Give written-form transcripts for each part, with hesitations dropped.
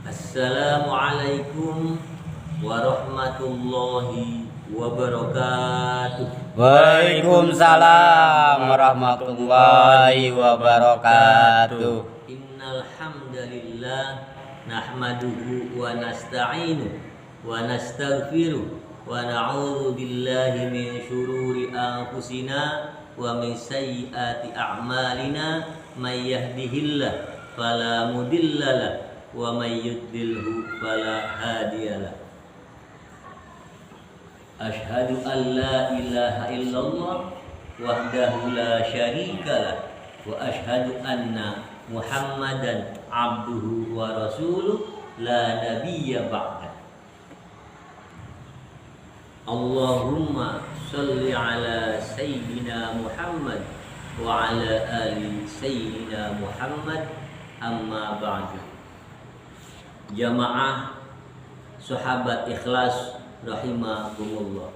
Assalamualaikum warahmatullahi wabarakatuh. Waalaikumsalam warahmatullahi wabarakatuh. Innal hamdalillah nahmaduhu wa nasta'inuhu wa nastaghfiruh wa na'udzu billahi min syururi anfusina wa min sayyiati a'malina may yahdihillahu fala mudhillalah wa may yudlilhu fala hadiyalah. Asyhadu an la ilaha illallah wahdahu la syarikalah wa asyhadu anna Muhammadan abduhu wa rasuluh la nabiyya ba'da. Allahumma shalli ala sayyidina Muhammad wa ala ali sayyidina Muhammad, amma ba'du. Jamaah sahabat ikhlas rahimakumullah.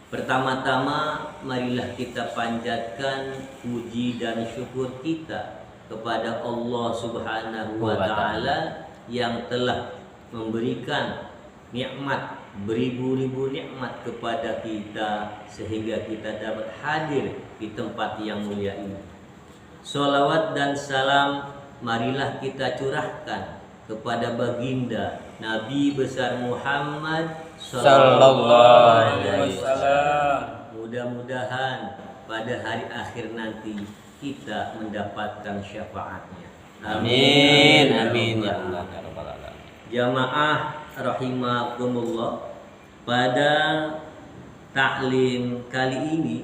Pertama-tama marilah kita panjatkan puji dan syukur kita kepada Allah Subhanahu wa taala yang telah memberikan nikmat, beribu-ribu nikmat kepada kita sehingga kita dapat hadir di tempat yang mulia ini. Sholawat dan salam marilah kita curahkan kepada baginda Nabi besar Muhammad sallallahu alaihi wasallam. Mudah-mudahan pada hari akhir nanti kita mendapatkan syafaatnya. Amin amin ya Allah ya rabbal alamin. Jamaah rahimakumullah, pada taklim kali ini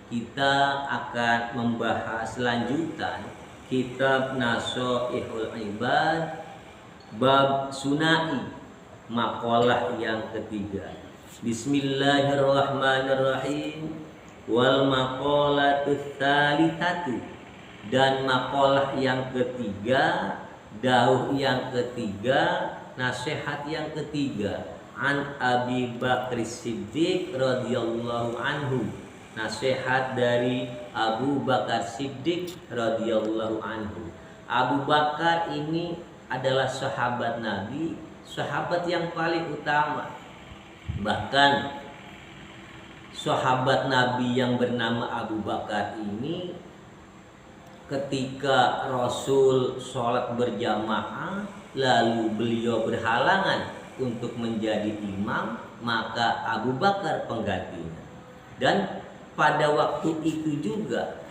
kita akan membahas lanjutan kitab Nasha'ihul Ibad bab sunai, maqalah yang ketiga. Bismillahirrahmanirrahim. Wal maqalatus tsalitsatu, dan maqalah yang ketiga, dauh yang ketiga, nasihat yang ketiga. An Abi Bakr Siddiq radhiyallahu anhu, nasihat dari Abu Bakar Siddiq radhiyallahu anhu. Abu Bakar ini adalah sahabat Nabi, sahabat yang paling utama. Bahkan sahabat Nabi yang bernama Abu Bakar ini ketika Rasul sholat berjamaah lalu beliau berhalangan untuk menjadi imam, maka Abu Bakar penggantinya. Dan pada waktu itu juga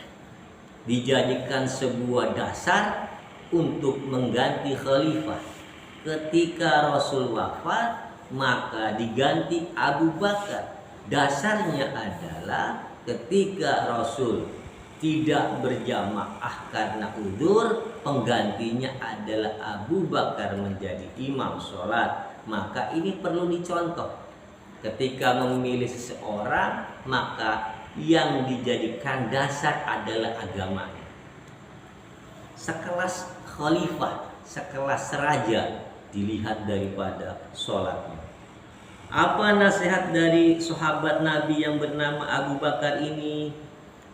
dijadikan sebuah dasar untuk mengganti khalifah. Ketika Rasul wafat, maka diganti Abu Bakar. Dasarnya adalah ketika Rasul tidak berjamaah karena udzur, penggantinya adalah Abu Bakar menjadi imam sholat. Maka ini perlu dicontoh. Ketika memilih seseorang, maka yang dijadikan dasar adalah agamanya. Sekelas khalifah, sekelas raja dilihat daripada sholatnya. Apa nasihat dari sahabat Nabi yang bernama Abu Bakar ini?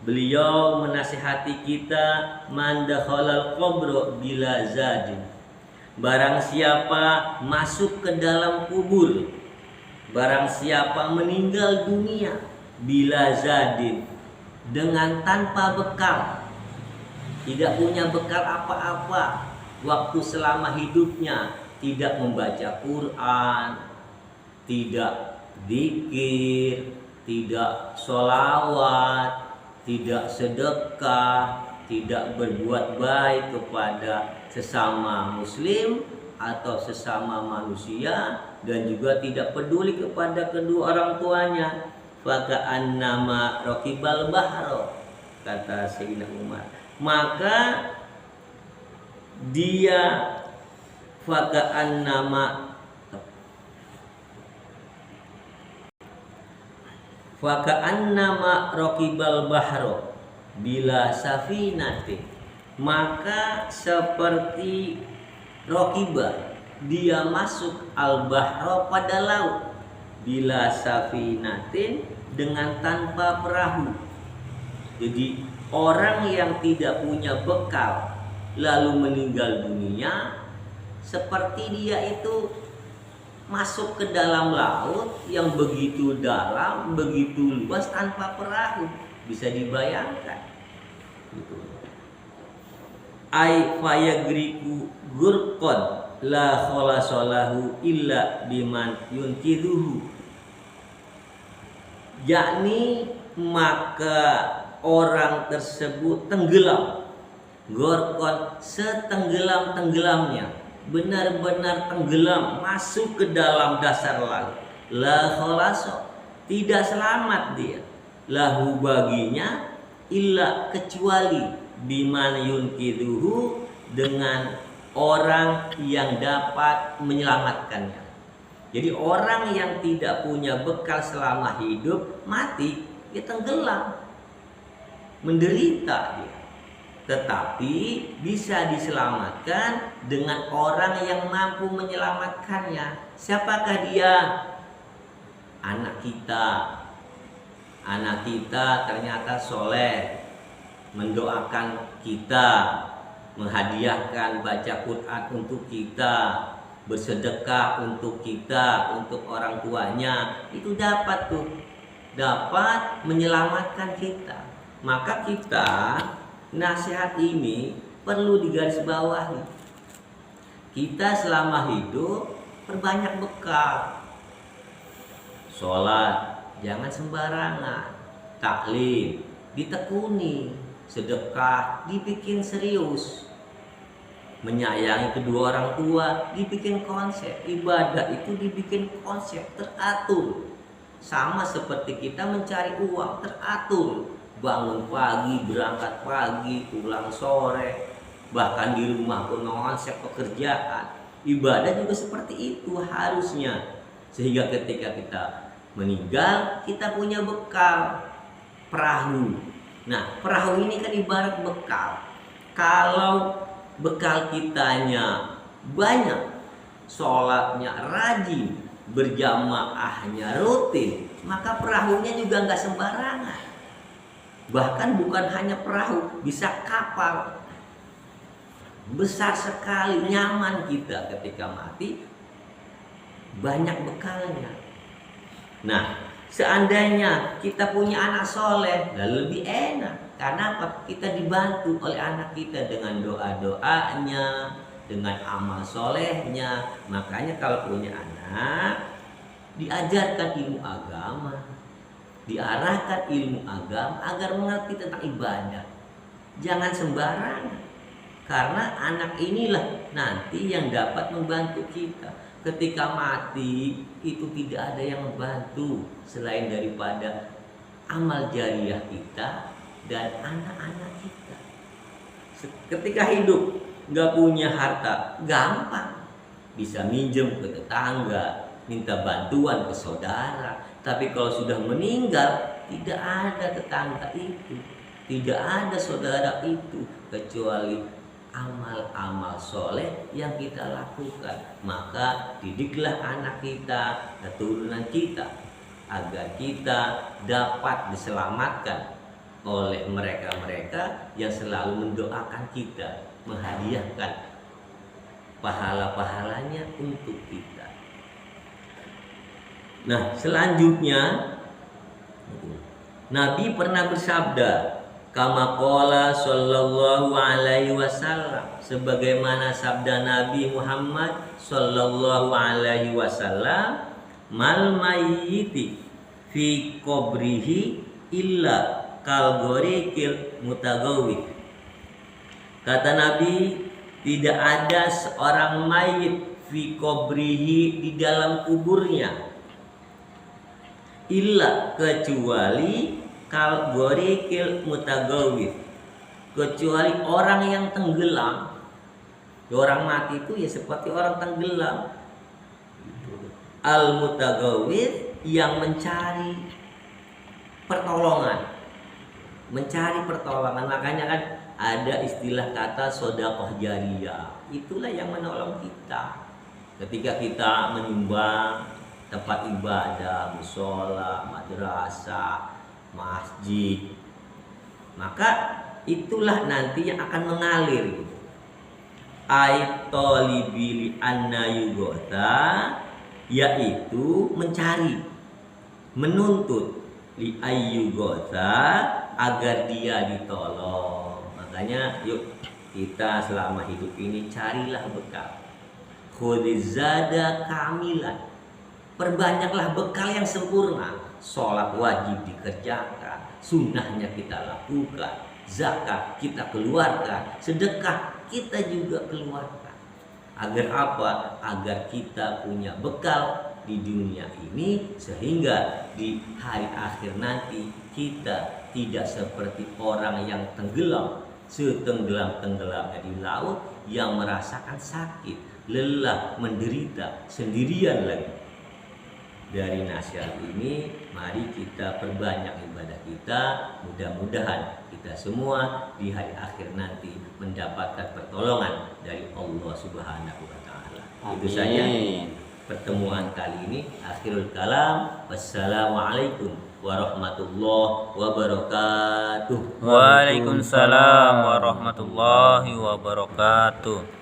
Beliau menasihati kita, man dakhalal qabra bila zadin. Barang siapa masuk ke dalam kubur, barang siapa meninggal dunia bila zadin, dengan tanpa bekal, tidak punya bekal apa-apa, waktu selama hidupnya tidak membaca Quran, tidak zikir, tidak sholawat, tidak sedekah, tidak berbuat baik kepada sesama muslim atau sesama manusia, dan juga tidak peduli kepada kedua orang tuanya. Faka'annama raqibal bahro, kata Sayyidina Umar. Maka dia faka'annama raqibal bahro bila safinati, maka seperti raqibah, dia masuk al-bahro pada laut, bila safinatin, dengan tanpa perahu. Jadi orang yang tidak punya bekal lalu meninggal dunia, seperti dia itu masuk ke dalam laut yang begitu dalam, begitu luas tanpa perahu. Bisa dibayangkan. Gitu. Ai fayagriku gurqan la khalasalahu illa biman yunkiduhu, yakni maka orang tersebut tenggelam, gorkon setenggelam-tenggelamnya, benar-benar tenggelam masuk ke dalam dasar laut. La khalasa, tidak selamat dia, lahu baginya, illa kecuali biman yunkiduhu, dengan orang yang dapat menyelamatkannya. Jadi orang yang tidak punya bekal selama hidup, mati, dia tenggelam, menderita dia. Tetapi bisa diselamatkan dengan orang yang mampu menyelamatkannya. Siapakah dia? Anak kita. Anak kita ternyata soleh, mendoakan kita, menghadiahkan baca Quran untuk kita, bersedekah untuk kita, untuk orang tuanya, itu dapat menyelamatkan kita. Maka kita, nasihat ini perlu digarisbawahi. Kita selama hidup perbanyak bekal. Sholat jangan sembarangan, taklim ditekuni, sedekah dibikin serius, menyayangi kedua orang tua dibikin konsep, ibadah itu dibikin konsep, teratur. Sama seperti kita mencari uang, teratur, bangun pagi, berangkat pagi, pulang sore, bahkan di rumah pun konsep pekerjaan. Ibadah juga seperti itu harusnya, sehingga ketika kita meninggal kita punya bekal, perahu. Nah, perahu ini kan ibarat bekal. Kalau bekal kitanya banyak, sholatnya rajin, berjamaahnya rutin, maka perahunya juga nggak sembarangan. Bahkan bukan hanya perahu, bisa kapal besar sekali, nyaman kita ketika mati, banyak bekalnya. Nah, seandainya kita punya anak soleh, lebih enak. Karena apa? Kita dibantu oleh anak kita dengan doa-doanya, dengan amal solehnya. Makanya kalau punya anak, diajarkan ilmu agama, diarahkan ilmu agama agar mengerti tentang ibadah. Jangan sembarangan, karena anak inilah nanti yang dapat membantu kita. Ketika mati itu tidak ada yang membantu selain daripada amal jariah kita dan anak-anak kita. Ketika hidup nggak punya harta, gampang bisa minjem ke tetangga, minta bantuan ke saudara. Tapi kalau sudah meninggal, tidak ada tetangga itu, tidak ada saudara itu, kecuali amal-amal soleh yang kita lakukan. Maka didiklah anak kita, keturunan kita, agar kita dapat diselamatkan oleh mereka-mereka yang selalu mendoakan kita, menghadiahkan pahala-pahalanya untuk kita. Nah, selanjutnya Nabi pernah bersabda, kama qala sallallahu alaihi wasallam, sebagaimana sabda Nabi Muhammad sallallahu alaihi wasallam, mal mayyiti fi qabrihi illa kal ghoriqil mutagawwik. Kata Nabi, tidak ada seorang mayit fi qabrihi, di dalam kuburnya, illa kecuali kal ghoriqil mutagawwik, kecuali orang yang tenggelam. Orang mati itu ya seperti orang tenggelam. Al mutagawwik, yang mencari pertolongan, makanya kan ada istilah kata sedekah jariyah, itulah yang menolong kita ketika kita menyumbang tempat ibadah, mushola, madrasah, masjid, maka itulah nanti yang akan mengalir gitu. Aitolibili anna yugota, yaitu mencari, menuntut, li ayyugota, agar dia ditolong. Makanya yuk kita selama hidup ini carilah bekal. Khudizada kamilan, perbanyaklah bekal yang sempurna. Sholat wajib dikerjakan, sunnahnya kita lakukan, zakat kita keluarkan, sedekah kita juga keluarkan. Agar apa? Agar kita punya bekal di dunia ini, sehingga di hari akhir nanti kita tidak seperti orang yang tenggelam setenggelam-tenggelamnya di laut, yang merasakan sakit, lelah, menderita sendirian lagi. Dari nasihat ini, mari kita perbanyak ibadah kita. Mudah-mudahan kita semua di hari akhir nanti mendapatkan pertolongan dari Allah Subhanahu wa Ta'ala. Itu saja pertemuan kali ini. Akhirul kalam. Wassalamualaikum warahmatullahi wabarakatuh. Waalaikumsalam warahmatullahi wabarakatuh.